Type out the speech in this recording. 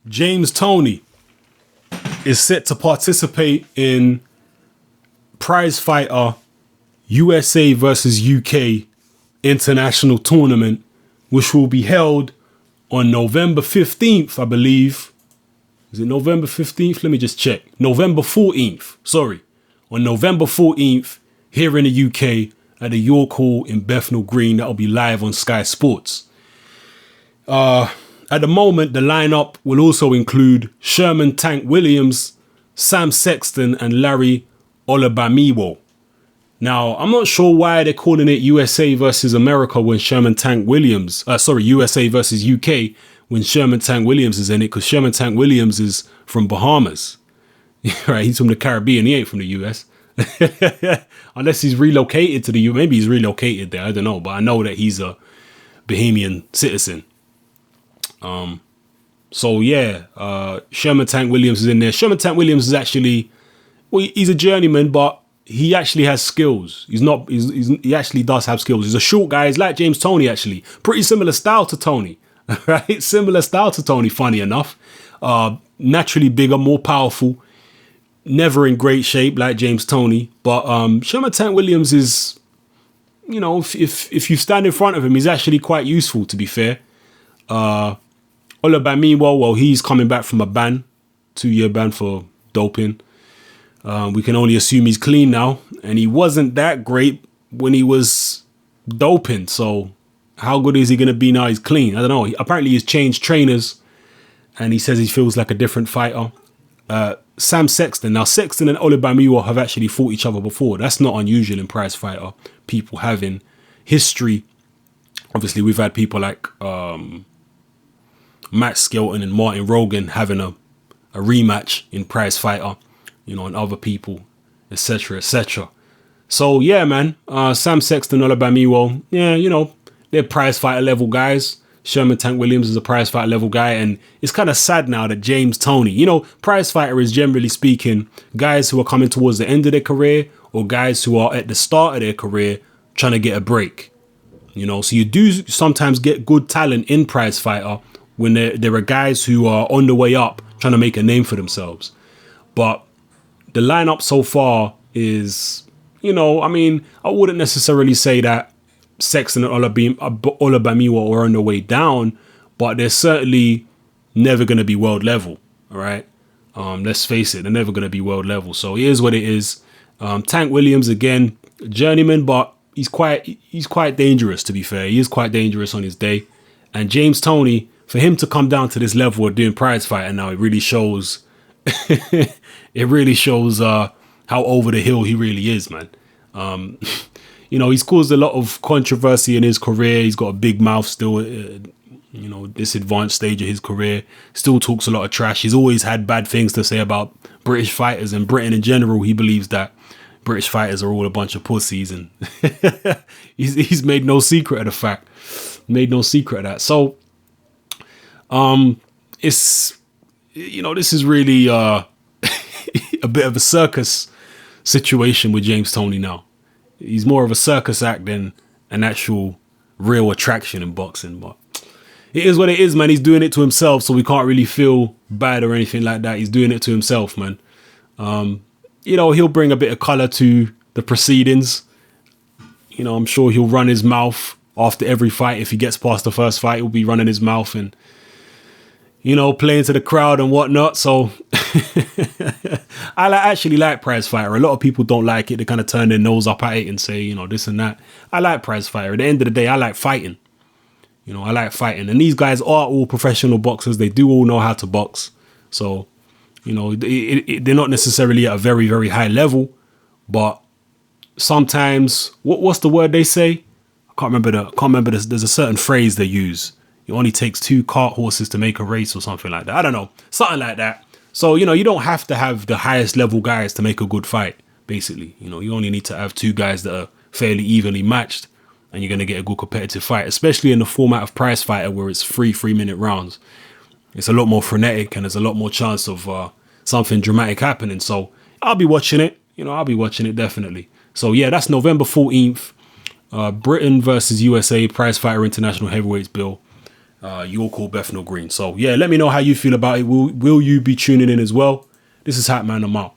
James Toney is set to participate in Prizefighter USA versus UK international tournament, which will be held on November 15th, I believe. Is it November 15th? Let me just check. November 14th. Sorry. On November 14th, here in the UK at the York Hall in Bethnal Green. That'll be live on Sky Sports. At the moment, the lineup will also include Sherman Tank Williams, Sam Sexton, and Larry Olubamiwo. Now, I'm not sure why they're calling it USA versus America when Sherman Tank Williams, USA versus UK when Sherman Tank Williams is in it, because Sherman Tank Williams is from Bahamas. Right, he's from the Caribbean, he ain't from the US. Unless he's relocated to the US, maybe he's relocated there, I don't know, but I know that he's a Bahamian citizen. So yeah, Sherman Tank Williams is in there. Sherman Tank Williams is actually, well, he's a journeyman, but he actually has skills. He actually does have skills. He's a short guy. He's like James Toney, actually. Pretty similar style to Toney, right? Similar style to Toney, funny enough. Naturally bigger, more powerful. Never in great shape like James Toney. But Sherman Tank Williams is, you know, if you stand in front of him, he's actually quite useful, to be fair. Olubamiwo, well, he's coming back from a ban, 2-year ban for doping. We can only assume he's clean now, and he wasn't that great when he was doping. So how good is he going to be now he's clean? I don't know. Apparently he's changed trainers, and he says he feels like a different fighter. Sam Sexton. Now, Sexton and Olubamiwo have actually fought each other before. That's not unusual in Prizefighter. People having history. Obviously, we've had people like Matt Skelton and Martin Rogan having a rematch in Prizefighter, you know, and other people, etc., etc. So yeah, man, Sam Sexton, Olubamiwo, yeah, you know, they're Prizefighter level guys. Sherman Tank Williams is a Prizefighter level guy, and it's kind of sad now that James Toney, you know, Prizefighter is generally speaking guys who are coming towards the end of their career or guys who are at the start of their career trying to get a break. You know, so you do sometimes get good talent in Prizefighter when there are guys who are on the way up trying to make a name for themselves. But the lineup so far is, you know, I mean, I wouldn't necessarily say that Sexton and Olubamiwo are on the way down, but they're certainly never going to be world level. All right. Let's face it, they're never going to be world level. So it is what it is. Tank Williams, again, journeyman, but he's quite dangerous, to be fair. He is quite dangerous on his day. And James Toney, for him to come down to this level of doing Prizefighter now, it really shows how over the hill he really is, man. You know, he's caused a lot of controversy in his career. He's got a big mouth still, you know, this advanced stage of his career. Still talks a lot of trash. He's always had bad things to say about British fighters and Britain in general. He believes that British fighters are all a bunch of pussies, and he's made no secret of the fact. Made no secret of that. So, it's, you know, this is really a bit of a circus situation with James Toney now. He's more of a circus act than an actual real attraction in boxing. But it is what it is, man. He's doing it to himself, so we can't really feel bad or anything like that. He's doing it to himself, man. You know, he'll bring a bit of colour to the proceedings. You know, I'm sure he'll run his mouth after every fight. If he gets past the first fight, he'll be running his mouth and, you know, playing to the crowd and whatnot. So I actually like Prizefighter. A lot of people don't like it. They kind of turn their nose up at it and say, you know, this and that. I like Prizefighter. At the end of the day, I like fighting. You know, I like fighting. And these guys are all professional boxers. They do all know how to box. So, you know, they're not necessarily at a very, very high level. But sometimes, what's the word they say? I can't remember. There's a certain phrase they use. It only takes 2 cart horses to make a race or something like that. I don't know. Something like that. So, you know, you don't have to have the highest level guys to make a good fight, basically. You know, you only need to have 2 guys that are fairly evenly matched, and you're going to get a good competitive fight, especially in the format of Prizefighter where it's 3-minute rounds. It's a lot more frenetic and there's a lot more chance of something dramatic happening. So I'll be watching it. You know, I'll be watching it definitely. So, yeah, that's November 14th. Britain versus USA, Prizefighter International Heavyweights Bill. You're called Bethnal Green. So yeah, let me know how you feel about it. Will you be tuning in as well? This is Hatman. I'm out.